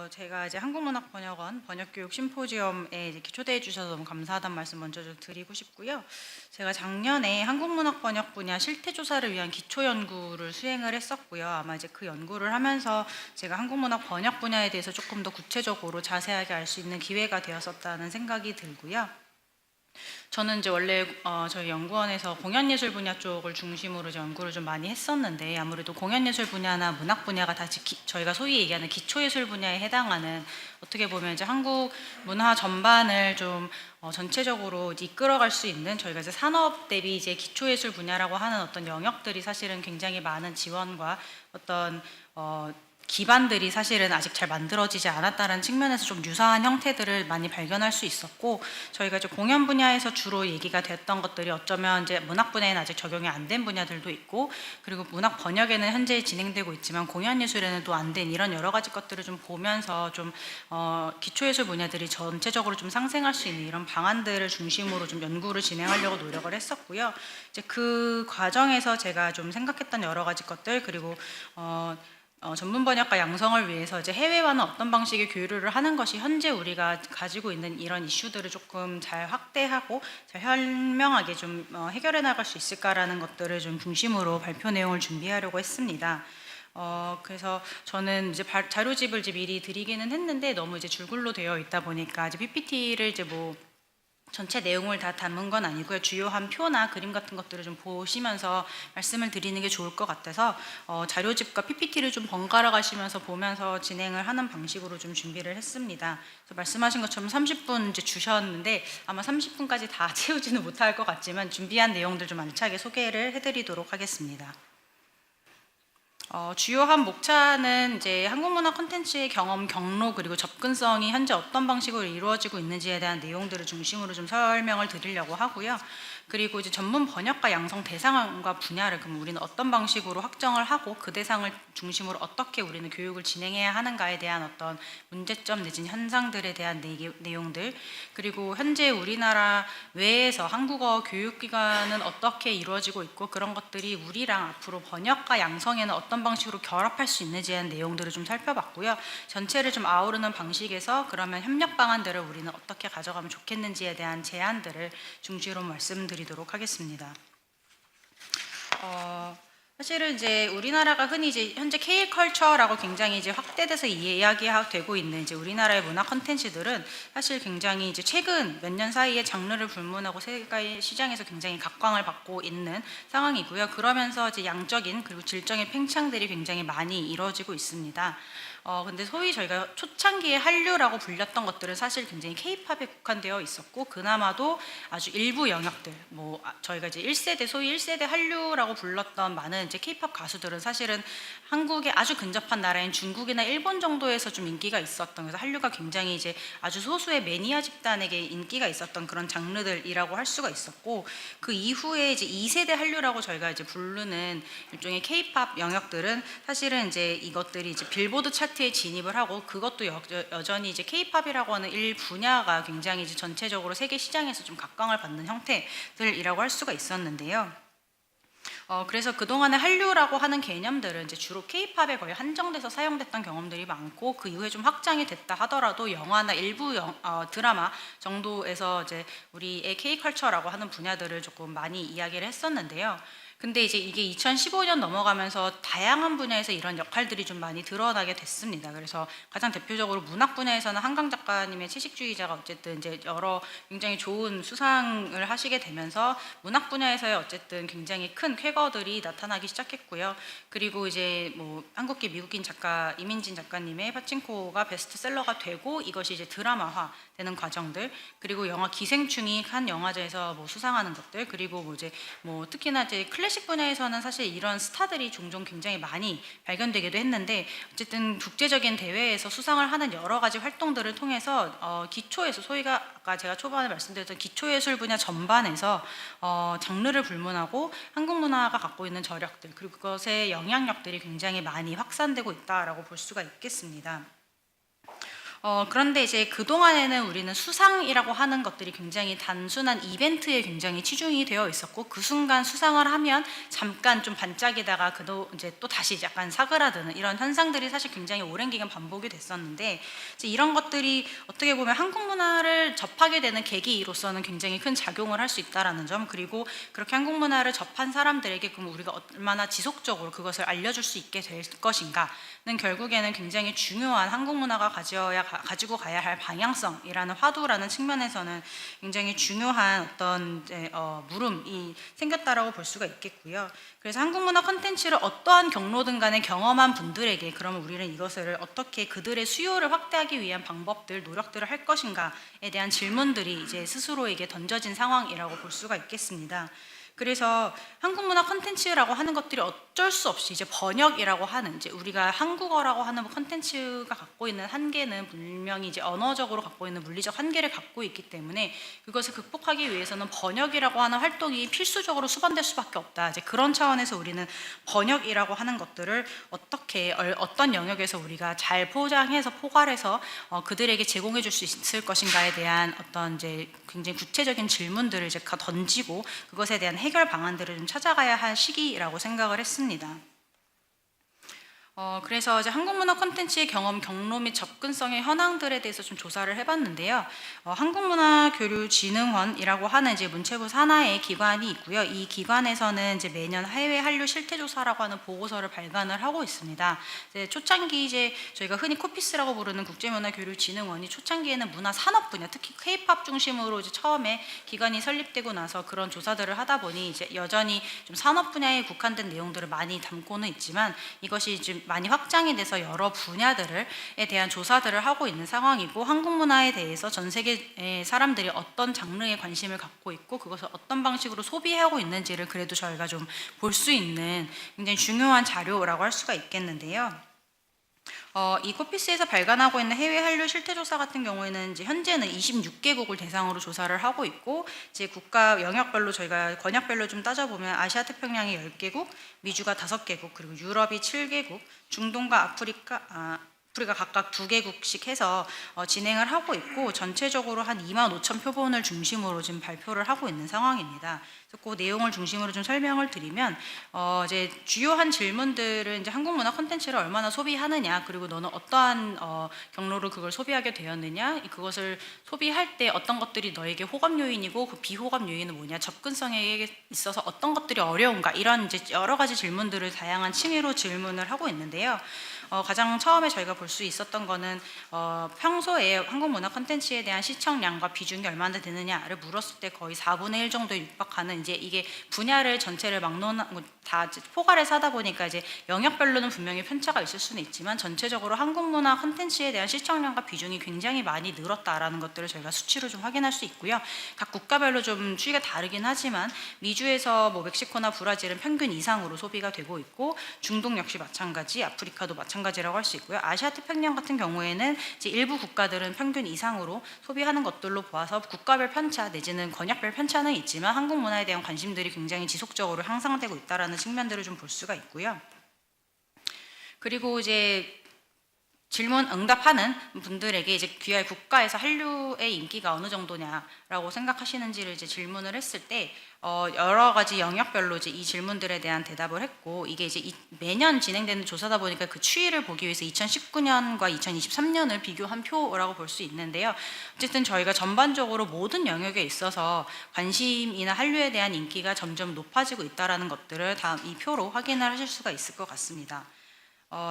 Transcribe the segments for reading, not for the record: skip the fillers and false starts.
제가 이제 한국문학번역원 번역교육 심포지엄에 이렇게 초대해 주셔서 너무 감사하다는 말씀 먼저 좀 드리고 싶고요. 제가 작년에 한국문학번역 분야 실태조사를 위한 기초연구를 수행을 했었고요. 아마 이제 그 연구를 하면서 제가 한국문학 번역 분야에 대해서 조금 더 구체적으로 자세하게 알 수 있는 기회가 되었었다는 생각이 들고요. 저는 이제 원래 저희 연구원에서 공연예술 분야 쪽을 중심으로 이제 연구를 좀 많이 했었는데, 아무래도 공연예술 분야나 문학 분야가 다 저희가 소위 얘기하는 기초예술 분야에 해당하는, 어떻게 보면 이제 한국 문화 전반을 좀 전체적으로 이끌어갈 수 있는, 저희가 이제 산업 대비 이제 기초예술 분야라고 하는 어떤 영역들이 사실은 굉장히 많은 지원과 어떤 기반들이 사실은 아직 잘 만들어지지 않았다는 측면에서 좀 유사한 형태들을 많이 발견할 수 있었고, 저희가 이제 공연 분야에서 주로 얘기가 됐던 것들이 어쩌면 이제 문학 분야에는 아직 적용이 안 된 분야들도 있고, 그리고 문학 번역에는 현재 진행되고 있지만 공연 예술에는 또 안 된 이런 여러 가지 것들을 좀 보면서 좀 기초예술 분야들이 전체적으로 좀 상생할 수 있는 이런 방안들을 중심으로 좀 연구를 진행하려고 노력을 했었고요. 이제 그 과정에서 제가 좀 생각했던 여러 가지 것들, 그리고 전문 번역가 양성을 위해서 이제 해외와는 어떤 방식의 교류를 하는 것이 현재 우리가 가지고 있는 이런 이슈들을 조금 잘 확대하고 잘 현명하게 좀 해결해 나갈 수 있을까라는 것들을 좀 중심으로 발표 내용을 준비하려고 했습니다. 그래서 저는 이제 자료집을 이제 미리 드리기는 했는데, 너무 이제 줄글로 되어 있다 보니까 이제 PPT를 이제 뭐 전체 내용을 다 담은 건 아니고요. 주요한 표나 그림 같은 것들을 좀 보시면서 말씀을 드리는 게 좋을 것 같아서 자료집과 PPT를 좀 번갈아 가시면서 보면서 진행을 하는 방식으로 좀 준비를 했습니다. 그래서 말씀하신 것처럼 30분 이제 주셨는데 아마 30분까지 다 채우지는 못할 것 같지만 준비한 내용들 좀 알차게 소개를 해드리도록 하겠습니다. 주요한 목차는 이제 한국문화 콘텐츠의 경험, 경로, 그리고 접근성이 현재 어떤 방식으로 이루어지고 있는지에 대한 내용들을 중심으로 좀 설명을 드리려고 하고요. 그리고 이제 전문 번역가 양성 대상과 분야를 그럼 우리는 어떤 방식으로 확정을 하고 그 대상을 중심으로 어떻게 우리는 교육을 진행해야 하는가에 대한 어떤 문제점 내지는 현상들에 대한 내용들, 그리고 현재 우리나라 외에서 한국어 교육기관은 어떻게 이루어지고 있고 그런 것들이 우리랑 앞으로 번역가 양성에는 어떤 방식으로 결합할 수 있는지에 대한 내용들을 좀 살펴봤고요. 전체를 좀 아우르는 방식에서 그러면 협력 방안들을 우리는 어떻게 가져가면 좋겠는지에 대한 제안들을 중심으로 말씀드리도록 하겠습니다. 사실은 이제 우리나라가 흔히 이제 현재 K컬처라고 굉장히 이제 확대돼서 이야기되고 있는 이제 우리나라의 문화 콘텐츠들은 사실 굉장히 이제 최근 몇 년 사이에 장르를 불문하고 세계 시장에서 굉장히 각광을 받고 있는 상황이고요. 그러면서 이제 양적인 그리고 질적인 팽창들이 굉장히 많이 이루어지고 있습니다. 근데 소위 저희가 초창기에 한류라고 불렸던 것들은 사실 굉장히 K-팝에 국한되어 있었고, 그나마도 아주 일부 영역들, 뭐 저희가 이제 1세대 소위 1세대 한류라고 불렀던 많은 이제 K-팝 가수들은 사실은 한국에 아주 근접한 나라인 중국이나 일본 정도에서 좀 인기가 있었던, 그래서 한류가 굉장히 이제 아주 소수의 매니아 집단에게 인기가 있었던 그런 장르들이라고 할 수가 있었고, 그 이후에 이제 2세대 한류라고 저희가 이제 부르는 일종의 K-팝 영역들은 사실은 이제 이것들이 이제 빌보드 차트에 진입을 하고, 그것도 여전히 이제 K-팝이라고 하는 일 분야가 굉장히 이제 전체적으로 세계 시장에서 좀 각광을 받는 형태들이라고 할 수가 있었는데요. 그래서 그동안의 한류라고 하는 개념들은 이제 주로 K-팝에 거의 한정돼서 사용됐던 경험들이 많고, 그 이후에 좀 확장이 됐다 하더라도 영화나 일부 드라마 정도에서 이제 우리의 K-컬처라고 하는 분야들을 조금 많이 이야기를 했었는데요. 근데 이제 이게 2015년 넘어가면서 다양한 분야에서 이런 역할들이 좀 많이 드러나게 됐습니다. 그래서 가장 대표적으로 문학 분야에서는 한강 작가님의 채식주의자가 어쨌든 이제 여러 굉장히 좋은 수상을 하시게 되면서 문학 분야에서의 어쨌든 굉장히 큰 쾌거들이 나타나기 시작했고요. 그리고 이제 뭐 한국계 미국인 작가 이민진 작가님의 파친코가 베스트셀러가 되고, 이것이 이제 드라마화 되는 과정들, 그리고 영화 기생충이 한 영화제에서 뭐 수상하는 것들, 그리고 뭐 이제 뭐 특히나 이제 클래식 분야에서는 사실 이런 스타들이 종종 굉장히 많이 발견되기도 했는데, 어쨌든 국제적인 대회에서 수상을 하는 여러 가지 활동들을 통해서 기초예술, 소위가 아까 제가 초반에 말씀드렸던 기초예술 분야 전반에서 장르를 불문하고 한국 문화가 갖고 있는 저력들, 그리고 그것의 영향력들이 굉장히 많이 확산되고 있다라고 볼 수가 있겠습니다. 그런데 이제 그동안에는 우리는 수상이라고 하는 것들이 굉장히 단순한 이벤트에 굉장히 치중이 되어 있었고, 그 순간 수상을 하면 잠깐 좀 반짝이다가 이제 또 다시 약간 사그라드는 이런 현상들이 사실 굉장히 오랜 기간 반복이 됐었는데, 이제 이런 것들이 어떻게 보면 한국 문화를 접하게 되는 계기로서는 굉장히 큰 작용을 할 수 있다라는 점, 그리고 그렇게 한국 문화를 접한 사람들에게 그럼 우리가 얼마나 지속적으로 그것을 알려줄 수 있게 될 것인가는 결국에는 굉장히 중요한 한국 문화가 가지고 가야 할 방향성이라는 화두라는 측면에서는 굉장히 중요한 어떤 이제 물음이 생겼다라고 볼 수가 있겠고요. 그래서 한국 문화 콘텐츠를 어떠한 경로든 간에 경험한 분들에게 그러면 우리는 이것을 어떻게 그들의 수요를 확대하기 위한 방법들, 노력들을 할 것인가에 대한 질문들이 이제 스스로에게 던져진 상황이라고 볼 수가 있겠습니다. 그래서 한국 문화 콘텐츠라고 하는 것들이 어쩔 수 없이 이제 번역이라고 하는, 이제 우리가 한국어라고 하는 콘텐츠가 갖고 있는 한계는 분명히 이제 언어적으로 갖고 있는 물리적 한계를 갖고 있기 때문에 그것을 극복하기 위해서는 번역이라고 하는 활동이 필수적으로 수반될 수밖에 없다. 이제 그런 차원에서 우리는 번역이라고 하는 것들을 어떻게 어떤 영역에서 우리가 잘 포장해서 포괄해서 그들에게 제공해 줄 수 있을 것인가에 대한 어떤 이제 굉장히 구체적인 질문들을 이제 던지고 그것에 대한 해결 방안들을 좀 찾아가야 할 시기라고 생각을 했습니다. 그래서 이제 한국 문화 콘텐츠의 경험, 경로 및 접근성의 현황들에 대해서 좀 조사를 해봤는데요. 한국문화교류진흥원이라고 하는 이제 문체부 산하의 기관이 있고요. 이 기관에서는 이제 매년 해외 한류 실태 조사라고 하는 보고서를 발간을 하고 있습니다. 이제 초창기 이제 저희가 흔히 코피스라고 부르는 국제문화교류진흥원이 초창기에는 문화 산업 분야, 특히 K-팝 중심으로 이제 처음에 기관이 설립되고 나서 그런 조사들을 하다 보니 이제 여전히 좀 산업 분야에 국한된 내용들을 많이 담고는 있지만 이것이 좀 많이 확장이 돼서 여러 분야들에 대한 조사들을 하고 있는 상황이고, 한국 문화에 대해서 전 세계 사람들이 어떤 장르에 관심을 갖고 있고 그것을 어떤 방식으로 소비하고 있는지를 그래도 저희가 좀 볼 수 있는 굉장히 중요한 자료라고 할 수가 있겠는데요. 이 코피스에서 발간하고 있는 해외 한류 실태 조사 같은 경우에는 이제 현재는 26개국을 대상으로 조사를 하고 있고, 이제 국가 영역별로 저희가 권역별로 좀 따져보면 아시아 태평양이 10개국, 미주가 5개국, 그리고 유럽이 7개국, 중동과 아프리카 각각 2개국씩 해서 진행을 하고 있고, 전체적으로 한 25,000 표본을 중심으로 지금 발표를 하고 있는 상황입니다. 그래서 그 내용을 중심으로 좀 설명을 드리면, 이제 주요한 질문들은 이제 한국 문화 콘텐츠를 얼마나 소비하느냐, 그리고 너는 어떠한 경로로 그걸 소비하게 되었느냐, 그것을 소비할 때 어떤 것들이 너에게 호감 요인이고 그 비호감 요인은 뭐냐, 접근성에 있어서 어떤 것들이 어려운가, 이런 이제 여러 가지 질문들을 다양한 층위로 질문을 하고 있는데요. 가장 처음에 저희가 볼 수 있었던 거는 평소에 한국 문화 콘텐츠에 대한 시청량과 비중이 얼마나 되느냐를 물었을 때 거의 4분의 1 정도에 육박하는, 이제 이게 분야를 전체를 다 포괄해서 하다 보니까 이제 영역별로는 분명히 편차가 있을 수는 있지만 전체적으로 한국 문화 콘텐츠에 대한 시청량과 비중이 굉장히 많이 늘었다라는 것들을 저희가 수치로 좀 확인할 수 있고요. 각 국가별로 좀 추이가 다르긴 하지만 미주에서 뭐 멕시코나 브라질은 평균 이상으로 소비가 되고 있고, 중동 역시 마찬가지, 아프리카도 마찬가지라고 할 수 있고요. 아시아 태평양 같은 경우에는 이제 일부 국가들은 평균 이상으로 소비하는 것들로 보아서 국가별 편차 내지는 권역별 편차는 있지만 한국 문화에 대한 관심들이 굉장히 지속적으로 향상되고 있다라는 측면들을 좀 볼 수가 있고요. 그리고 이제 질문 응답하는 분들에게 이제 귀하의 국가에서 한류의 인기가 어느 정도냐라고 생각하시는지를 이제 질문을 했을 때 여러 가지 영역별로 이제 이 질문들에 대한 대답을 했고, 이게 이제 매년 진행되는 조사다 보니까 그 추이를 보기 위해서 2019년과 2023년을 비교한 표라고 볼 수 있는데요. 어쨌든 저희가 전반적으로 모든 영역에 있어서 관심이나 한류에 대한 인기가 점점 높아지고 있다라는 것들을 다음 이 표로 확인을 하실 수가 있을 것 같습니다.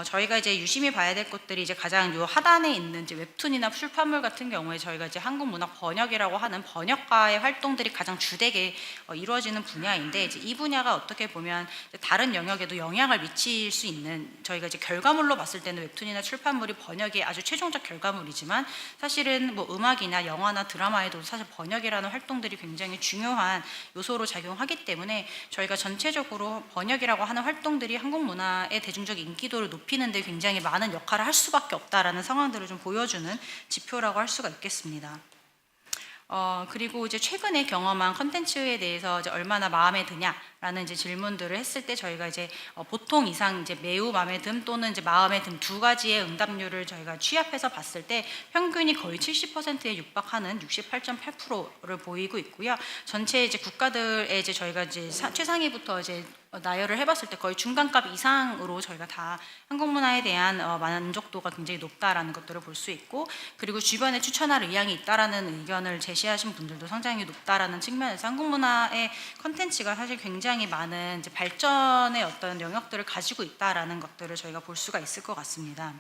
저희가 이제 유심히 봐야 될 것들이 이제 가장 요 하단에 있는 이제 웹툰이나 출판물 같은 경우에 저희가 이제 한국 문화 번역이라고 하는 번역가의 활동들이 가장 주되게 이루어지는 분야인데, 이제 이 분야가 어떻게 보면 다른 영역에도 영향을 미칠 수 있는, 저희가 이제 결과물로 봤을 때는 웹툰이나 출판물이 번역이 아주 최종적 결과물이지만 사실은 뭐 음악이나 영화나 드라마에도 사실 번역이라는 활동들이 굉장히 중요한 요소로 작용하기 때문에 저희가 전체적으로 번역이라고 하는 활동들이 한국 문화의 대중적 인기도를 높이는 데 굉장히 많은 역할을 할 수밖에 없다라는 상황들을 좀 보여주는 지표라고 할 수가 있겠습니다. 그리고 이제 최근에 경험한 컨텐츠에 대해서 이제 얼마나 마음에 드냐라는 이제 질문들을 했을 때 저희가 이제 보통 이상 이제 매우 마음에 듦 또는 이제 마음에 듦 두 가지의 응답률을 저희가 취합해서 봤을 때 평균이 거의 70%에 육박하는 68.8%를 보이고 있고요. 전체 이제 국가들의 이제 저희가 이제 최상위부터 이제 나열을 해봤을 때 거의 중간값 이상으로 저희가 다 한국 문화에 대한 만족도가 굉장히 높다라는 것들을 볼 수 있고, 그리고 주변에 추천할 의향이 있다라는 의견을 제시하신 분들도 상당히 높다라는 측면에서 한국 문화의 컨텐츠가 사실 굉장히 많은 이제 발전의 어떤 영역들을 가지고 있다라는 것들을 저희가 볼 수가 있을 것 같습니다.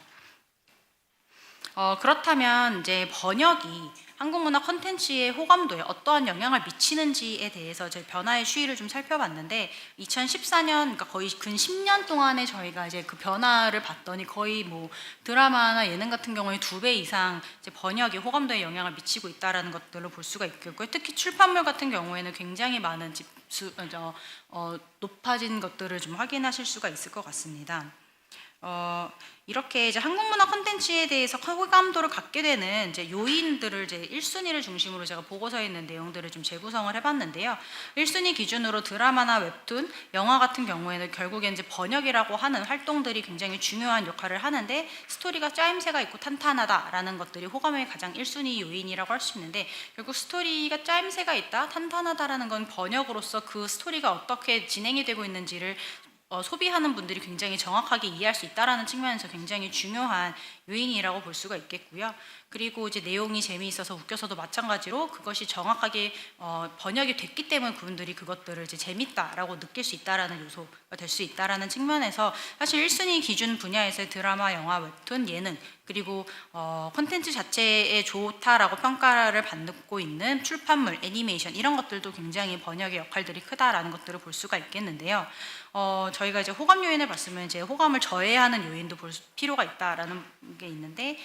그렇다면 이제 번역이 한국 문화 콘텐츠의 호감도에 어떠한 영향을 미치는지에 대해서 저희 변화의 추이를 좀 살펴봤는데, 2014년, 그러니까 거의 근 10년 동안에 저희가 이제 그 변화를 봤더니 거의 뭐 드라마나 예능 같은 경우에 2배 이상 이제 번역이 호감도에 영향을 미치고 있다라는 것들을 볼 수가 있겠고요. 특히 출판물 같은 경우에는 굉장히 많은 높아진 것들을 좀 확인하실 수가 있을 것 같습니다. 이렇게 이제 한국 문화 콘텐츠에 대해서 호감도를 갖게 되는 이제 요인들을 이제 1순위를 중심으로 제가 보고서에 있는 내용들을 좀 재구성을 해봤는데요. 1순위 기준으로 드라마나 웹툰, 영화 같은 경우에는 결국엔 이제 번역이라고 하는 활동들이 굉장히 중요한 역할을 하는데, 스토리가 짜임새가 있고 탄탄하다라는 것들이 호감의 가장 1순위 요인이라고 할 수 있는데, 결국 스토리가 짜임새가 있다, 탄탄하다라는 건 번역으로서 그 스토리가 어떻게 진행이 되고 있는지를 소비하는 분들이 굉장히 정확하게 이해할 수 있다라는 측면에서 굉장히 중요한 요인이라고 볼 수가 있겠고요. 그리고 이제 내용이 재미있어서 웃겨서도 마찬가지로 그것이 정확하게 번역이 됐기 때문에 그분들이 그것들을 이제 재밌다라고 느낄 수 있다라는 요소가 될 수 있다라는 측면에서 사실 1순위 기준 분야에서 드라마, 영화, 웹툰, 예능, 그리고 콘텐츠 자체에 좋다라고 평가를 받고 있는 출판물, 애니메이션 이런 것들도 굉장히 번역의 역할들이 크다라는 것들을 볼 수가 있겠는데요. 저희가 이제 호감 요인을 봤으면 이제 호감을 저해하는 요인도 볼 필요가 있다라는 게 있는데,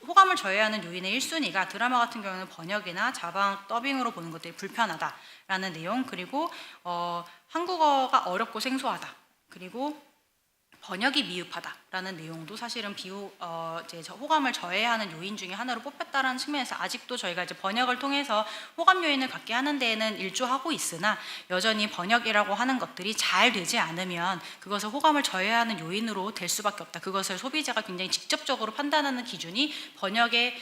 호감을 저해하는 요인의 1순위가 드라마 같은 경우는 번역이나 자막 더빙으로 보는 것들이 불편하다라는 내용, 그리고 한국어가 어렵고 생소하다, 그리고 번역이 미흡하다라는 내용도 사실은 이제 호감을 저해하는 요인 중에 하나로 뽑혔다라는 측면에서 아직도 저희가 이제 번역을 통해서 호감 요인을 갖게 하는 데에는 일조하고 있으나, 여전히 번역이라고 하는 것들이 잘 되지 않으면 그것을 호감을 저해하는 요인으로 될 수밖에 없다. 그것을 소비자가 굉장히 직접적으로 판단하는 기준이 번역의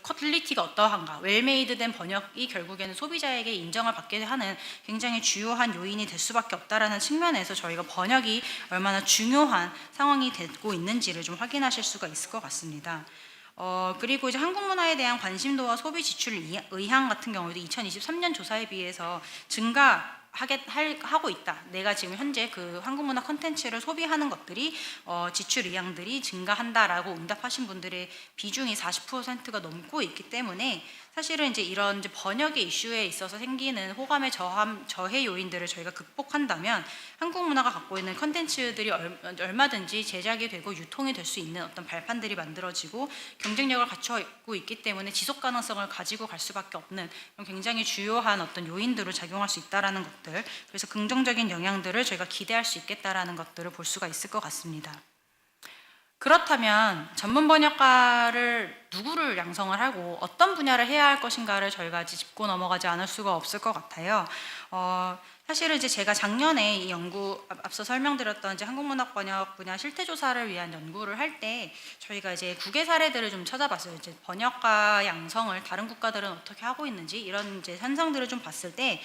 퀄리티가 어떠한가, 웰메이드된 번역이 결국에는 소비자에게 인정을 받게 하는 굉장히 주요한 요인이 될 수밖에 없다라는 측면에서 저희가 번역이 얼마나 중요한 상황이 되고 있는지를 좀 확인하실 수가 있을 것 같습니다. 그리고 이제 한국 문화에 대한 관심도와 소비 지출 의향 같은 경우에도 2023년 조사에 비해서 하고 있다. 내가 지금 현재 그 한국 문화 콘텐츠를 소비하는 것들이 지출 의향들이 증가한다라고 응답하신 분들의 비중이 40%가 넘고 있기 때문에, 사실은 이제 이런 이제 번역의 이슈에 있어서 생기는 호감의 저해 요인들을 저희가 극복한다면 한국 문화가 갖고 있는 컨텐츠들이 얼마든지 제작이 되고 유통이 될 수 있는 어떤 발판들이 만들어지고 경쟁력을 갖추고 있기 때문에 지속 가능성을 가지고 갈 수밖에 없는 굉장히 주요한 어떤 요인들로 작용할 수 있다라는 것들, 그래서 긍정적인 영향들을 저희가 기대할 수 있겠다라는 것들을 볼 수가 있을 것 같습니다. 그렇다면 전문 번역가를 누구를 양성을 하고 어떤 분야를 해야 할 것인가를 저희가 짚고 넘어가지 않을 수가 없을 것 같아요. 사실은 이제 제가 작년에 이 앞서 설명드렸던 이제 한국문학 번역 분야 실태조사를 위한 연구를 할 때 저희가 이제 국외 사례들을 좀 찾아봤어요. 이제 번역가 양성을 다른 국가들은 어떻게 하고 있는지 이런 이제 현상들을 좀 봤을 때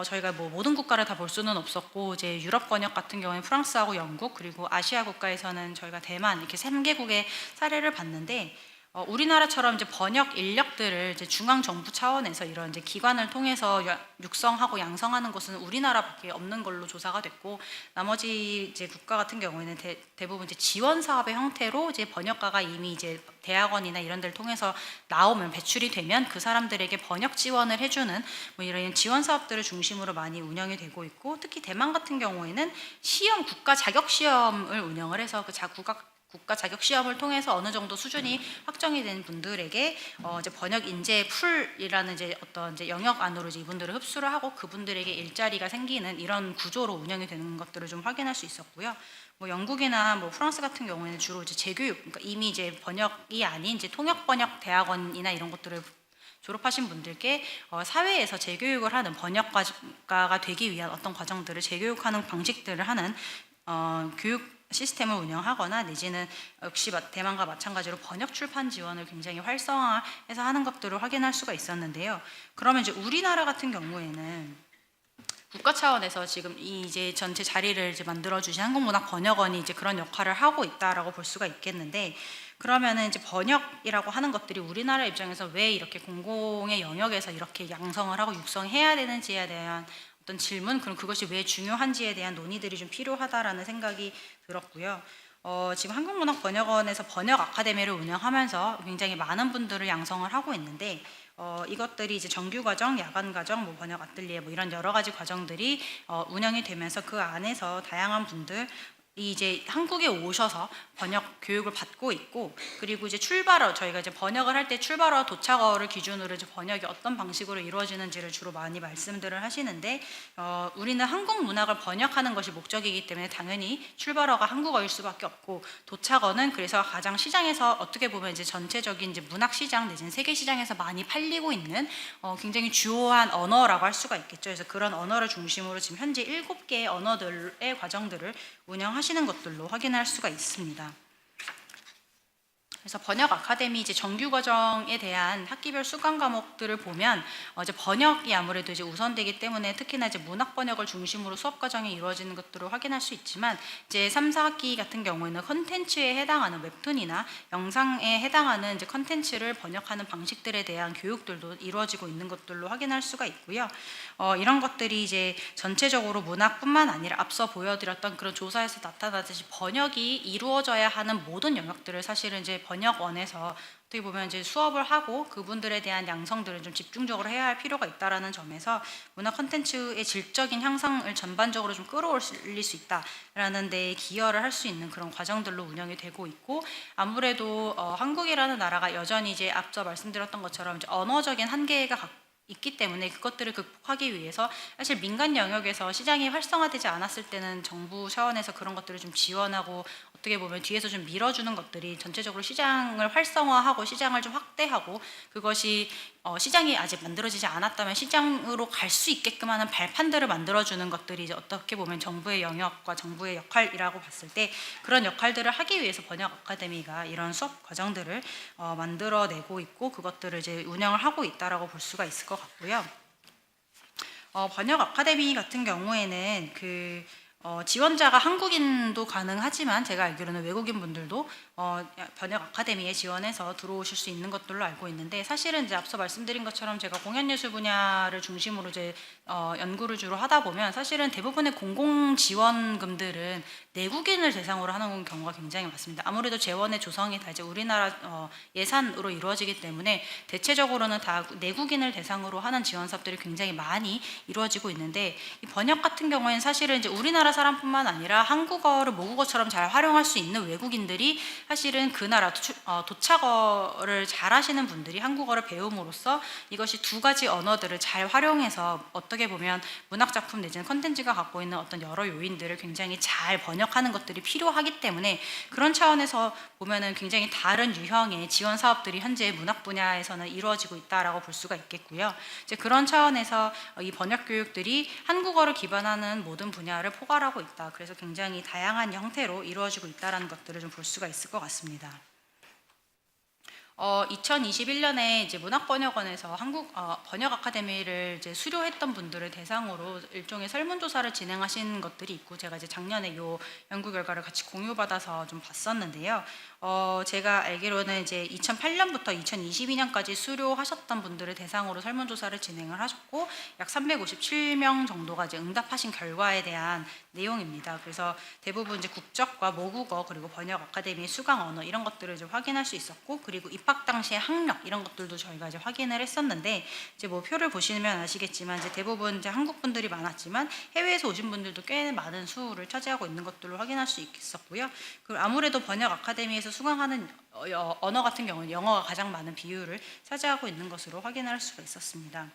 저희가 뭐 모든 국가를 다 볼 수는 없었고, 이제 유럽 번역 같은 경우에 프랑스하고 영국, 그리고 아시아 국가에서는 저희가 대만 이렇게 3개국의 사례를 봤는데, 우리나라처럼 이제 번역 인력들을 이제 중앙 정부 차원에서 이런 이제 기관을 통해서 육성하고 양성하는 곳은 우리나라밖에 없는 걸로 조사가 됐고, 나머지 이제 국가 같은 경우에는 대부분 이제 지원 사업의 형태로 이제 번역가가 이미 이제 대학원이나 이런 데를 통해서 나오면 배출이 되면 그 사람들에게 번역 지원을 해주는 뭐 이런 지원 사업들을 중심으로 많이 운영이 되고 있고, 특히 대만 같은 경우에는 국가 자격 시험을 운영을 해서 그 국가 자격 시험을 통해서 어느 정도 수준이 확정이 된 분들에게 이제 번역 인재 풀이라는 이제 어떤 이제 영역 안으로 이제 이분들을 흡수를 하고 그분들에게 일자리가 생기는 이런 구조로 운영이 되는 것들을 좀 확인할 수 있었고요. 뭐 영국이나 뭐 프랑스 같은 경우에는 주로 이제 재교육, 그러니까 이미 이제 번역이 아닌 이제 통역 번역 대학원이나 이런 것들을 졸업하신 분들께 사회에서 재교육을 하는 번역가가 되기 위한 어떤 과정들을 재교육하는 방식들을 하는 교육 시스템을 운영하거나 내지는 역시 대만과 마찬가지로 번역 출판 지원을 굉장히 활성화해서 하는 것들을 확인할 수가 있었는데요. 그러면 이제 우리나라 같은 경우에는 국가 차원에서 지금 이제 전체 자리를 이제 만들어주신 한국문학번역원이 이제 그런 역할을 하고 있다라고 볼 수가 있겠는데, 그러면은 이제 번역이라고 하는 것들이 우리나라 입장에서 왜 이렇게 공공의 영역에서 이렇게 양성을 하고 육성해야 되는지에 대한 어떤 질문, 그럼 그것이 왜 중요한지에 대한 논의들이 좀 필요하다라는 생각이 들었고요. 지금 한국문학번역원에서 번역 아카데미를 운영하면서 굉장히 많은 분들을 양성을 하고 있는데, 이것들이 이제 정규 과정, 야간 과정, 뭐 번역 아틀리에 뭐 이런 여러 가지 과정들이 운영이 되면서 그 안에서 다양한 분들 이제 한국에 오셔서 번역 교육을 받고 있고, 그리고 이제 출발어, 저희가 이제 번역을 할 때 출발어, 도착어를 기준으로 이제 번역이 어떤 방식으로 이루어지는지를 주로 많이 말씀들을 하시는데, 우리는 한국 문학을 번역하는 것이 목적이기 때문에 당연히 출발어가 한국어일 수밖에 없고, 도착어는 그래서 가장 시장에서 어떻게 보면 이제 전체적인 이제 문학 시장 내지는 세계 시장에서 많이 팔리고 있는 굉장히 주요한 언어라고 할 수가 있겠죠. 그래서 그런 언어를 중심으로 지금 현재 7개의 언어들의 과정들을 운영하시는 것들로 확인할 수가 있습니다. 그래서 번역 아카데미 이제 정규 과정에 대한 학기별 수강 과목들을 보면 이제 번역이 아무래도 이제 우선되기 때문에 특히나 이제 문학 번역을 중심으로 수업 과정이 이루어지는 것들을 확인할 수 있지만, 이제 3, 4학기 같은 경우에는 컨텐츠에 해당하는 웹툰이나 영상에 해당하는 이제 컨텐츠를 번역하는 방식들에 대한 교육들도 이루어지고 있는 것들로 확인할 수가 있고요. 이런 것들이 이제 전체적으로 문학뿐만 아니라 앞서 보여드렸던 그런 조사에서 나타나듯이 번역이 이루어져야 하는 모든 영역들을 사실은 이제 번역원에서 어떻게 보면 이제 수업을 하고 그분들에 대한 양성들을 좀 집중적으로 해야 할 필요가 있다라는 점에서 문화 콘텐츠의 질적인 향상을 전반적으로 좀 끌어올릴 수 있다라는 데 기여를 할 수 있는 그런 과정들로 운영이 되고 있고, 아무래도 한국이라는 나라가 여전히 이제 앞서 말씀드렸던 것처럼 이제 언어적인 한계가 있기 때문에 그것들을 극복하기 위해서 사실 민간 영역에서 시장이 활성화되지 않았을 때는 정부 차원에서 그런 것들을 좀 지원하고 어떻게 보면 뒤에서 좀 밀어주는 것들이 전체적으로 시장을 활성화하고 시장을 좀 확대하고, 그것이 시장이 아직 만들어지지 않았다면 시장으로 갈 수 있게끔 하는 발판들을 만들어주는 것들이 이제 어떻게 보면 정부의 영역과 정부의 역할이라고 봤을 때, 그런 역할들을 하기 위해서 번역 아카데미가 이런 수업 과정들을 만들어내고 있고 그것들을 이제 운영을 하고 있다라고 볼 수가 있을 것 같고요. 번역 아카데미 같은 경우에는 지원자가 한국인도 가능하지만 제가 알기로는 외국인 분들도 번역 아카데미에 지원해서 들어오실 수 있는 것들로 알고 있는데, 사실은 이제 앞서 말씀드린 것처럼 제가 공연예술 분야를 중심으로 이제 연구를 주로 하다 보면 사실은 대부분의 공공 지원금들은 내국인을 대상으로 하는 경우가 굉장히 많습니다. 아무래도 재원의 조성이 다 이제 우리나라 예산으로 이루어지기 때문에 대체적으로는 다 내국인을 대상으로 하는 지원 사업들이 굉장히 많이 이루어지고 있는데, 이 번역 같은 경우에는 사실은 이제 우리나라 사람뿐만 아니라 한국어를 모국어처럼 잘 활용할 수 있는 외국인들이 사실은 그 나라 도착어를 잘 하시는 분들이 한국어를 배움으로써 이것이 두 가지 언어들을 잘 활용해서 어떻게 보면 문학작품 내지는 컨텐츠가 갖고 있는 어떤 여러 요인들을 굉장히 잘 번역하는 것들이 필요하기 때문에, 그런 차원에서 보면은 굉장히 다른 유형의 지원 사업들이 현재 문학 분야에서는 이루어지고 있다라고 볼 수가 있겠고요. 이제 그런 차원에서 이 번역 교육들이 한국어를 기반하는 모든 분야를 포괄하고 있다. 그래서 굉장히 다양한 형태로 이루어지고 있다라는 것들을 좀 볼 수가 있을 것 같습니다. 2021년에 이제 문학번역원에서 한국 번역 아카데미를 이제 수료했던 분들을 대상으로 일종의 설문조사를 진행하신 것들이 있고, 제가 이제 작년에 요 연구 결과를 같이 공유받아서 좀 봤었는데요. 제가 알기로는 이제 2008년부터 2022년까지 수료하셨던 분들을 대상으로 설문조사를 진행을 하셨고, 약 357명 정도가 이제 응답하신 결과에 대한 내용입니다. 그래서 대부분 이제 국적과 모국어 그리고 번역 아카데미 수강 언어 이런 것들을 이제 확인할 수 있었고, 그리고 입학 당시의 학력 이런 것들도 저희가 이제 확인을 했었는데, 이제 뭐 표를 보시면 아시겠지만 이제 대부분 이제 한국 분들이 많았지만 해외에서 오신 분들도 꽤 많은 수를 차지하고 있는 것들로 확인할 수 있었고요. 그리고 아무래도 번역 아카데미에서 수강하는 언어 같은 경우는 영어가 가장 많은 비율을 차지하고 있는 것으로 확인할 수가 있었습니다.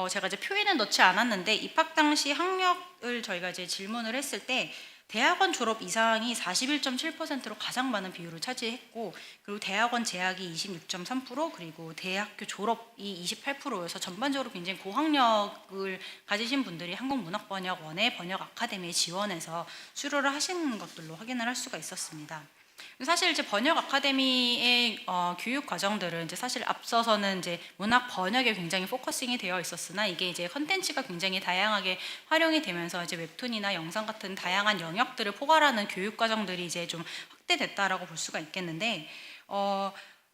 제가 이제 표에는 넣지 않았는데 입학 당시 학력을 저희가 이제 질문을 했을 때 대학원 졸업 이상이 41.7%로 가장 많은 비율을 차지했고, 그리고 대학원 재학이 26.3%, 그리고 대학교 졸업이 28%여서 전반적으로 굉장히 고학력을 가지신 분들이 한국문학번역원의 번역 아카데미에 지원해서 수료를 하시는 것들로 확인을 할 수가 있었습니다. 사실 이제 번역 아카데미의 교육 과정들은 이제 사실 앞서서는 이제 문학 번역에 굉장히 포커싱이 되어 있었으나, 이게 이제 컨텐츠가 굉장히 다양하게 활용이 되면서 이제 웹툰이나 영상 같은 다양한 영역들을 포괄하는 교육 과정들이 이제 좀 확대됐다라고 볼 수가 있겠는데,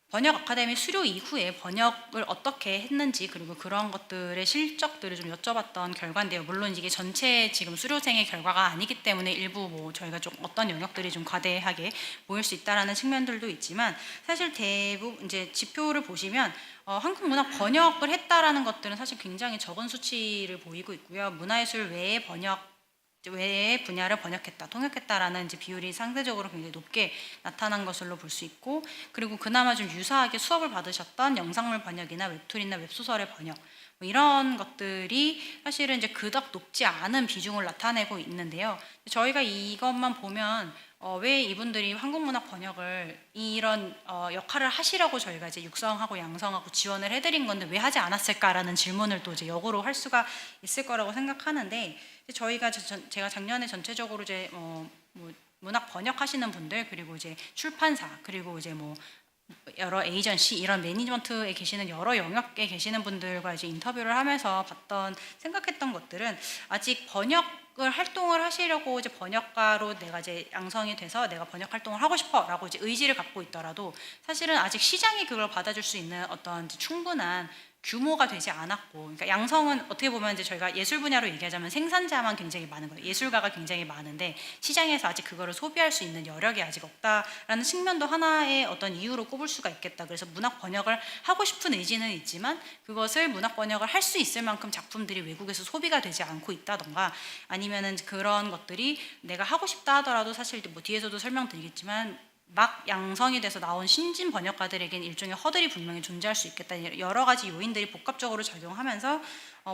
번역 아카데미 수료 이후에 번역을 어떻게 했는지, 그리고 그런 것들의 실적들을 좀 여쭤봤던 결과인데요. 물론 이게 전체 지금 수료생의 결과가 아니기 때문에 일부 뭐 저희가 좀 어떤 영역들이 좀 과대하게 보일 수 있다라는 측면들도 있지만, 사실 대부분 이제 지표를 보시면 한국 문학 번역을 했다라는 것들은 사실 굉장히 적은 수치를 보이고 있고요. 문화예술 외의 분야를 번역했다, 통역했다라는 이제 비율이 상대적으로 굉장히 높게 나타난 것으로 볼 수 있고, 그리고 그나마 좀 유사하게 수업을 받으셨던 영상물 번역이나 웹툰이나 웹소설의 번역, 뭐 이런 것들이 사실은 이제 그닥 높지 않은 비중을 나타내고 있는데요. 저희가 이것만 보면 왜 이분들이 한국문학 번역을 이런 역할을 하시려고 저희가 이제 육성하고 양성하고 지원을 해드린 건데 왜 하지 않았을까라는 질문을 또 이제 역으로 할 수가 있을 거라고 생각하는데, 저희가 제가 작년에 전체적으로 이제 뭐 문학 번역하시는 분들, 그리고 이제 출판사, 그리고 이제 뭐 여러 에이전시, 이런 매니지먼트에 계시는 여러 영역에 계시는 분들과 이제 인터뷰를 하면서 생각했던 것들은, 아직 번역을 활동을 하시려고 이제 번역가로 내가 이제 양성이 돼서 내가 번역 활동을 하고 싶어라고 이제 의지를 갖고 있더라도, 사실은 아직 시장이 그걸 받아줄 수 있는 어떤 충분한 규모가 되지 않았고, 그러니까 양성은 어떻게 보면 이제 저희가 예술 분야로 얘기하자면 생산자만 굉장히 많은 거예요. 예술가가 굉장히 많은데 시장에서 아직 그거를 소비할 수 있는 여력이 아직 없다라는 측면도 하나의 어떤 이유로 꼽을 수가 있겠다. 그래서 문학 번역을 하고 싶은 의지는 있지만 그것을 문학 번역을 할 수 있을 만큼 작품들이 외국에서 소비가 되지 않고 있다던가, 아니면은 그런 것들이 내가 하고 싶다 하더라도 사실 뭐 뒤에서도 설명드리겠지만 막 양성이 돼서 나온 신진 번역가들에겐 일종의 허들이 분명히 존재할 수 있겠다. 여러 가지 요인들이 복합적으로 작용하면서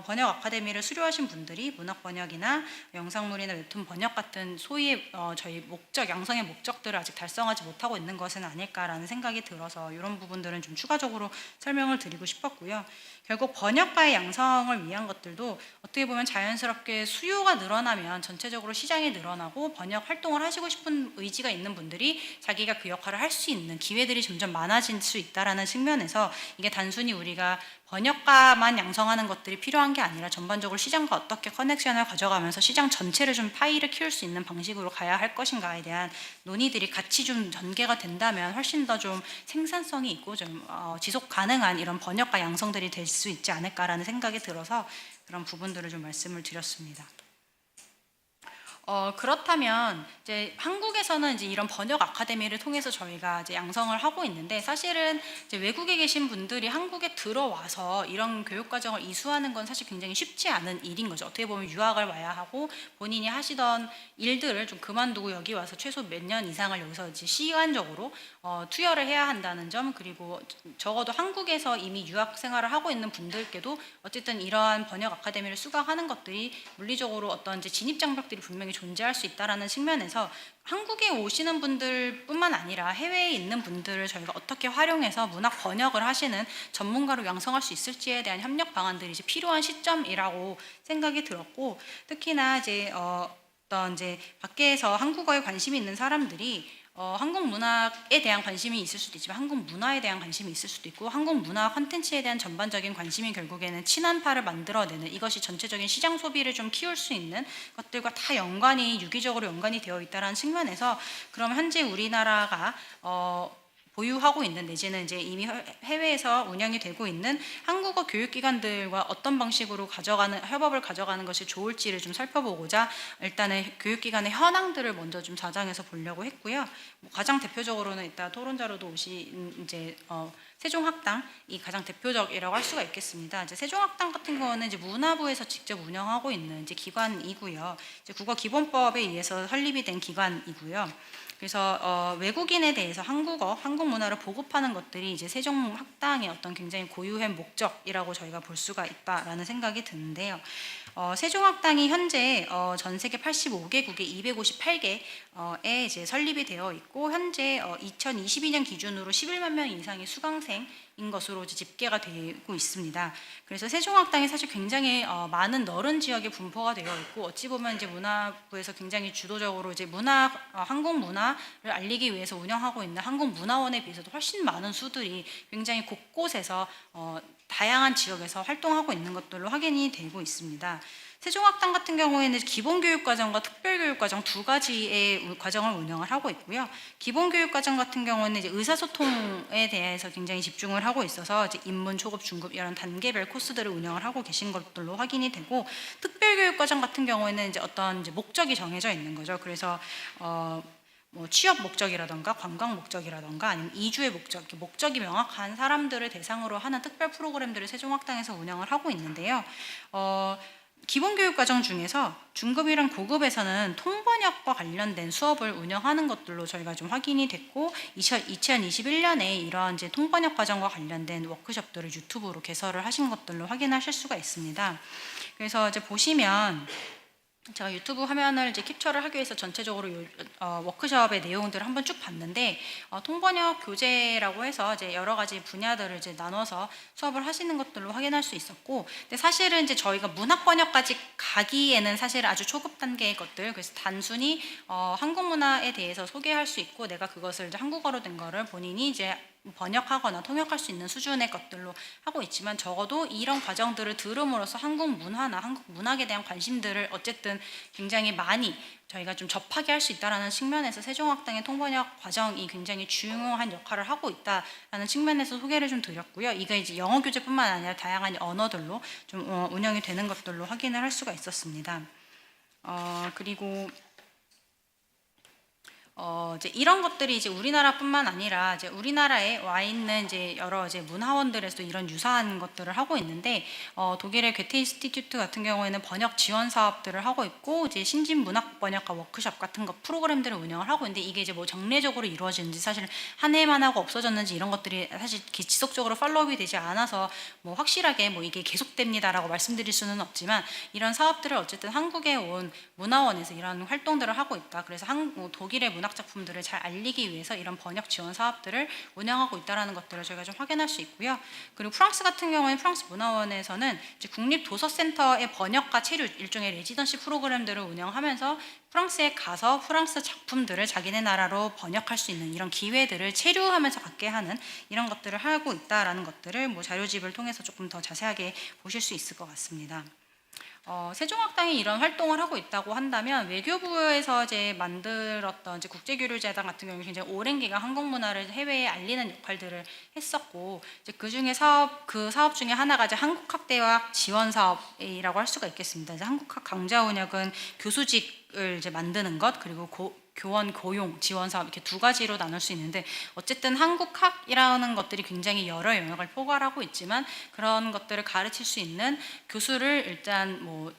번역 아카데미를 수료하신 분들이 문학 번역이나 영상물이나 웹툰 번역 같은 소위의 저희 목적, 양성의 목적들을 아직 달성하지 못하고 있는 것은 아닐까라는 생각이 들어서 이런 부분들은 좀 추가적으로 설명을 드리고 싶었고요. 결국 번역가의 양성을 위한 것들도 어떻게 보면 자연스럽게 수요가 늘어나면 전체적으로 시장이 늘어나고 번역 활동을 하시고 싶은 의지가 있는 분들이 자기가 그 역할을 할 수 있는 기회들이 점점 많아질 수 있다라는 측면에서, 이게 단순히 우리가 번역가만 양성하는 것들이 필요한 게 아니라 전반적으로 시장과 어떻게 커넥션을 가져가면서 시장 전체를 좀 파이를 키울 수 있는 방식으로 가야 할 것인가에 대한 논의들이 같이 좀 전개가 된다면 훨씬 더 좀 생산성이 있고 좀 지속 가능한 이런 번역가 양성들이 될 수 있지 않을까라는 생각이 들어서 그런 부분들을 좀 말씀을 드렸습니다. 그렇다면 이제 한국에서는 이제 이런 번역 아카데미를 통해서 저희가 이제 양성을 하고 있는데, 사실은 이제 외국에 계신 분들이 한국에 들어와서 이런 교육 과정을 이수하는 건 사실 굉장히 쉽지 않은 일인 거죠. 어떻게 보면 유학을 와야 하고 본인이 하시던 일들을 좀 그만두고 여기 와서 최소 몇 년 이상을 여기서 이제 시간적으로 투여를 해야 한다는 점, 그리고 적어도 한국에서 이미 유학 생활을 하고 있는 분들께도 어쨌든 이러한 번역 아카데미를 수강하는 것들이 물리적으로 어떤 이제 진입 장벽들이 분명히 존재할 수 있다라는 측면에서 한국에 오시는 분들뿐만 아니라 해외에 있는 분들을 저희가 어떻게 활용해서 문학 번역을 하시는 전문가로 양성할 수 있을지에 대한 협력 방안들이 이제 필요한 시점이라고 생각이 들었고, 특히나 이제 어떤 이제 밖에서 한국어에 관심이 있는 사람들이 한국 문학에 대한 관심이 있을 수도 있지만 한국 문화에 대한 관심이 있을 수도 있고, 한국 문화 콘텐츠에 대한 전반적인 관심이 결국에는 친한파를 만들어내는, 이것이 전체적인 시장 소비를 좀 키울 수 있는 것들과 다 유기적으로 연관이 되어 있다는 측면에서, 그럼 현재 우리나라가 보유하고 있는, 내지는 이제 이미 해외에서 운영이 되고 있는 한국어 교육기관들과 어떤 방식으로 협업을 가져가는 것이 좋을지를 좀 살펴보고자 일단은 교육기관의 현황들을 먼저 좀 자장해서 보려고 했고요. 가장 대표적으로는 이따 토론자로도 오신 이제 세종학당이 가장 대표적이라고 할 수가 있겠습니다. 이제 세종학당 같은 경우는 이제 문화부에서 직접 운영하고 있는 이제 기관이고요. 이제 국어기본법에 의해서 설립이 된 기관이고요. 그래서 외국인에 대해서 한국 문화를 보급하는 것들이 이제 세종학당의 어떤 굉장히 고유한 목적이라고 저희가 볼 수가 있다라는 생각이 드는데요. 세종학당이 현재 전 세계 85개국에 258개에 이제 설립이 되어 있고 현재 2022년 기준으로 11만 명 이상의 수강생인 것으로 이제 집계가 되고 있습니다. 그래서 세종학당이 사실 굉장히 많은 넓은 지역에 분포가 되어 있고 어찌 보면 이제 문화부에서 굉장히 주도적으로 이제 한국 문화를 알리기 위해서 운영하고 있는 한국문화원에 비해서도 훨씬 많은 수들이 굉장히 곳곳에서 다양한 지역에서 활동하고 있는 것들로 확인이 되고 있습니다. 세종학당 같은 경우에는 기본교육과정과 특별교육과정 두 가지의 과정을 운영을 하고 있고요. 기본교육과정 같은 경우는 이제 의사소통에 대해서 굉장히 집중을 하고 있어서 이제 입문, 초급, 중급 이런 단계별 코스들을 운영을 하고 계신 것들로 확인이 되고, 특별교육과정 같은 경우에는 이제 어떤 이제 목적이 정해져 있는 거죠. 그래서 뭐 취업 목적이라던가 관광 목적이라던가 아니면 이주의 목적이 명확한 사람들을 대상으로 하는 특별 프로그램들을 세종학당에서 운영을 하고 있는데요. 기본교육과정 중에서 중급이랑 고급에서는 통번역과 관련된 수업을 운영하는 것들로 저희가 좀 확인이 됐고, 2021년에 이러한 이제 통번역 과정과 관련된 워크숍들을 유튜브로 개설을 하신 것들로 확인하실 수가 있습니다. 그래서 이제 보시면 제가 유튜브 화면을 이제 캡처를 하기 위해서 전체적으로 워크숍의 내용들을 한번 쭉 봤는데, 통번역 교재라고 해서 이제 여러 가지 분야들을 이제 나눠서 수업을 하시는 것들로 확인할 수 있었고, 근데 사실은 이제 저희가 문학 번역까지 가기에는 사실 아주 초급 단계의 것들, 그래서 단순히 한국 문화에 대해서 소개할 수 있고 내가 그것을 이제 한국어로 된 거를 본인이 이제 번역하거나 통역할 수 있는 수준의 것들로 하고 있지만, 적어도 이런 과정들을 들음으로써 한국 문화나 한국 문학에 대한 관심들을 어쨌든 굉장히 많이 저희가 좀 접하게 할 수 있다는 측면에서 세종학당의 통번역 과정이 굉장히 중요한 역할을 하고 있다는 측면에서 소개를 좀 드렸고요. 이게 이제 영어 교재뿐만 아니라 다양한 언어들로 좀 운영이 되는 것들로 확인을 할 수가 있었습니다. 그리고 이제 이런 것들이 이제 우리나라뿐만 아니라 이제 우리나라에 와 있는 이제 여러 이제 문화원들에서도 이런 유사한 것들을 하고 있는데, 독일의 괴테 인스티튜트 같은 경우에는 번역 지원 사업들을 하고 있고, 이제 신진 문학 번역가 워크숍 같은 거 프로그램들을 운영을 하고 있는데, 이게 이제 뭐 정례적으로 이루어지는지 사실 한 해만 하고 없어졌는지 이런 것들이 사실 지속적으로 팔로우업이 되지 않아서 뭐 확실하게 뭐 이게 계속됩니다라고 말씀드릴 수는 없지만, 이런 사업들을 어쨌든 한국에 온 문화원에서 이런 활동들을 하고 있다. 그래서 독일의 문학 작품들을 잘 알리기 위해서 이런 번역 지원 사업들을 운영하고 있다는 것들을 저희가 좀 확인할 수 있고요. 그리고 프랑스 같은 경우에는 프랑스 문화원에서는 이제 국립도서센터의 번역과 체류, 일종의 레지던시 프로그램들을 운영하면서 프랑스에 가서 프랑스 작품들을 자기네 나라로 번역할 수 있는 이런 기회들을 체류하면서 갖게 하는 이런 것들을 하고 있다는 것들을 뭐 자료집을 통해서 조금 더 자세하게 보실 수 있을 것 같습니다. 세종학당이 이런 활동을 하고 있다고 한다면, 외교부에서 이제 만들었던 이제 국제교류재단 같은 경우는 굉장히 오랜 기간 한국 문화를 해외에 알리는 역할들을 했었고, 이제 그 사업 중에 하나가 이제 한국학대학 지원 사업이라고 할 수가 있겠습니다. 이제 한국학 강좌 운영은 교수직을 이제 만드는 것, 그리고 교원 고용 지원 사업, 이렇게 두 가지로 나눌 수 있는데, 어쨌든 한국학이라는 것들이 굉장히 여러 영역을 포괄하고 있지만, 그런 것들을 가르칠 수 있는 교수를 일단 뭐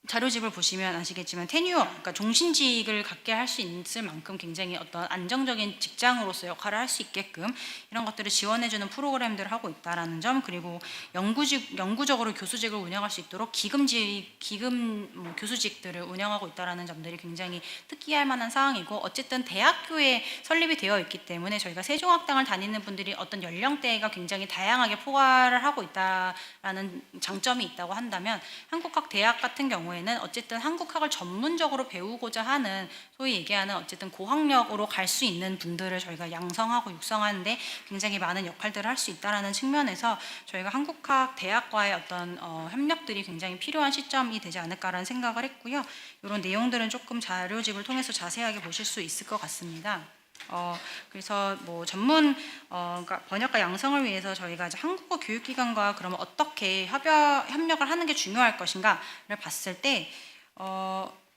자료집을 보시면 아시겠지만 테뉴어, 그러니까 종신직을 갖게 할 수 있을 만큼 굉장히 어떤 안정적인 직장으로서 역할을 할 수 있게끔 이런 것들을 지원해주는 프로그램들을 하고 있다라는 점, 그리고 영구적으로 교수직을 운영할 수 있도록 기금 교수직들을 운영하고 있다라는 점들이 굉장히 특기할 만한 사항이고, 어쨌든 대학교에 설립이 되어 있기 때문에 저희가 세종학당을 다니는 분들이 어떤 연령대가 굉장히 다양하게 포괄을 하고 있다라는 장점이 있다고 한다면, 한국학 대학 같은 경우에는 어쨌든 한국학을 전문적으로 배우고자 하는, 소위 얘기하는 어쨌든 고학력으로 갈 수 있는 분들을 저희가 양성하고 육성하는데 굉장히 많은 역할들을 할 수 있다는 측면에서 저희가 한국학 대학과의 어떤 협력들이 굉장히 필요한 시점이 되지 않을까라는 생각을 했고요. 이런 내용들은 조금 자료집을 통해서 자세하게 보실 수 있을 것 같습니다. 그래서 뭐 그러니까 번역가 양성을 위해서 저희가 이제 한국어 교육기관과 그러면 어떻게 협력을 하는 게 중요할 것인가를 봤을 때,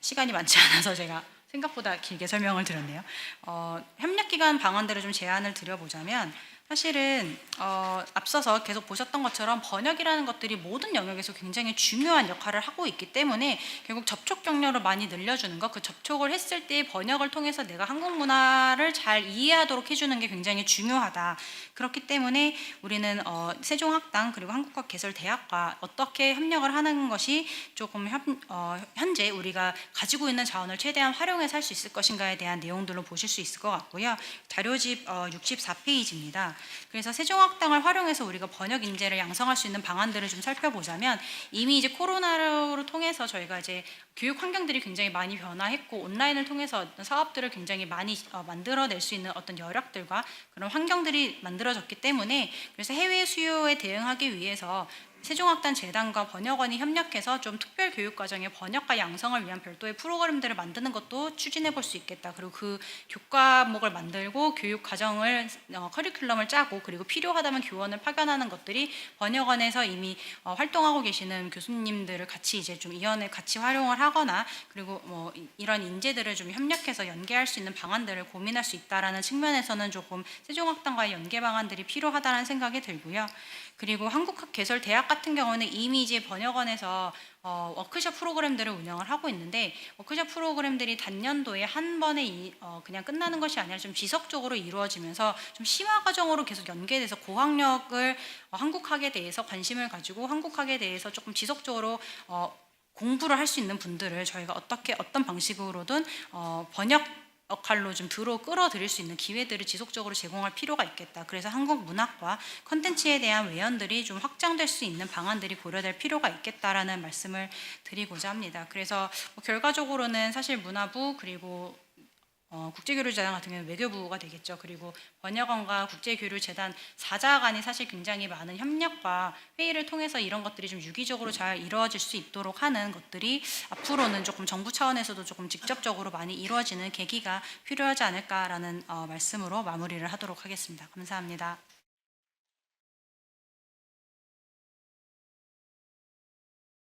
시간이 많지 않아서 제가 생각보다 길게 설명을 드렸네요. 협력기관 방안들을 좀 제안을 드려보자면, 사실은 앞서서 계속 보셨던 것처럼 번역이라는 것들이 모든 영역에서 굉장히 중요한 역할을 하고 있기 때문에 결국 접촉 경로를 많이 늘려주는 것, 그 접촉을 했을 때 번역을 통해서 내가 한국 문화를 잘 이해하도록 해주는 게 굉장히 중요하다. 그렇기 때문에 우리는 세종학당 그리고 한국어개설대학과 어떻게 협력을 하는 것이 조금 현재 우리가 가지고 있는 자원을 최대한 활용해서 할 수 있을 것인가에 대한 내용들로 보실 수 있을 것 같고요. 자료집 64페이지입니다. 그래서 세종학당을 활용해서 우리가 번역 인재를 양성할 수 있는 방안들을 좀 살펴보자면 이미 이제 코로나를 통해서 저희가 이제 교육 환경들이 굉장히 많이 변화했고 온라인을 통해서 어떤 사업들을 굉장히 많이 만들어낼 수 있는 어떤 여력들과 그런 환경들이 만들어졌기 때문에 그래서 해외 수요에 대응하기 위해서 세종학단 재단과 번역원이 협력해서 좀 특별 교육 과정의 번역과 양성을 위한 별도의 프로그램들을 만드는 것도 추진해 볼 수 있겠다. 그리고 그 교과목을 만들고 교육 과정을 커리큘럼을 짜고 그리고 필요하다면 교원을 파견하는 것들이 번역원에서 이미 활동하고 계시는 교수님들을 같이 이제 좀 위원회 같이 활용을 하거나 그리고 뭐 이런 인재들을 좀 협력해서 연계할 수 있는 방안들을 고민할 수 있다라는 측면에서는 조금 세종학단과의 연계 방안들이 필요하다는 생각이 들고요. 그리고 한국학개설대학 같은 경우는 이미 이제 번역원에서 워크숍 프로그램들을 운영을 하고 있는데 워크숍 프로그램들이 단년도에 한 번에 그냥 끝나는 것이 아니라 좀 지속적으로 이루어지면서 좀 심화 과정으로 계속 연계돼서 고학력을 한국학에 대해서 관심을 가지고 한국학에 대해서 조금 지속적으로 공부를 할 수 있는 분들을 저희가 어떤 방식으로든 번역 역할로 좀 끌어들일 수 있는 기회들을 지속적으로 제공할 필요가 있겠다. 그래서 한국 문학과 콘텐츠에 대한 외연들이 좀 확장될 수 있는 방안들이 고려될 필요가 있겠다라는 말씀을 드리고자 합니다. 그래서 결과적으로는 사실 문화부 그리고 국제교류재단 같은 경우는 외교부가 되겠죠. 그리고 번역원과 국제교류재단 4자 간이 사실 굉장히 많은 협력과 회의를 통해서 이런 것들이 좀 유기적으로 잘 이루어질 수 있도록 하는 것들이 앞으로는 조금 정부 차원에서도 조금 직접적으로 많이 이루어지는 계기가 필요하지 않을까라는 말씀으로 마무리를 하도록 하겠습니다. 감사합니다.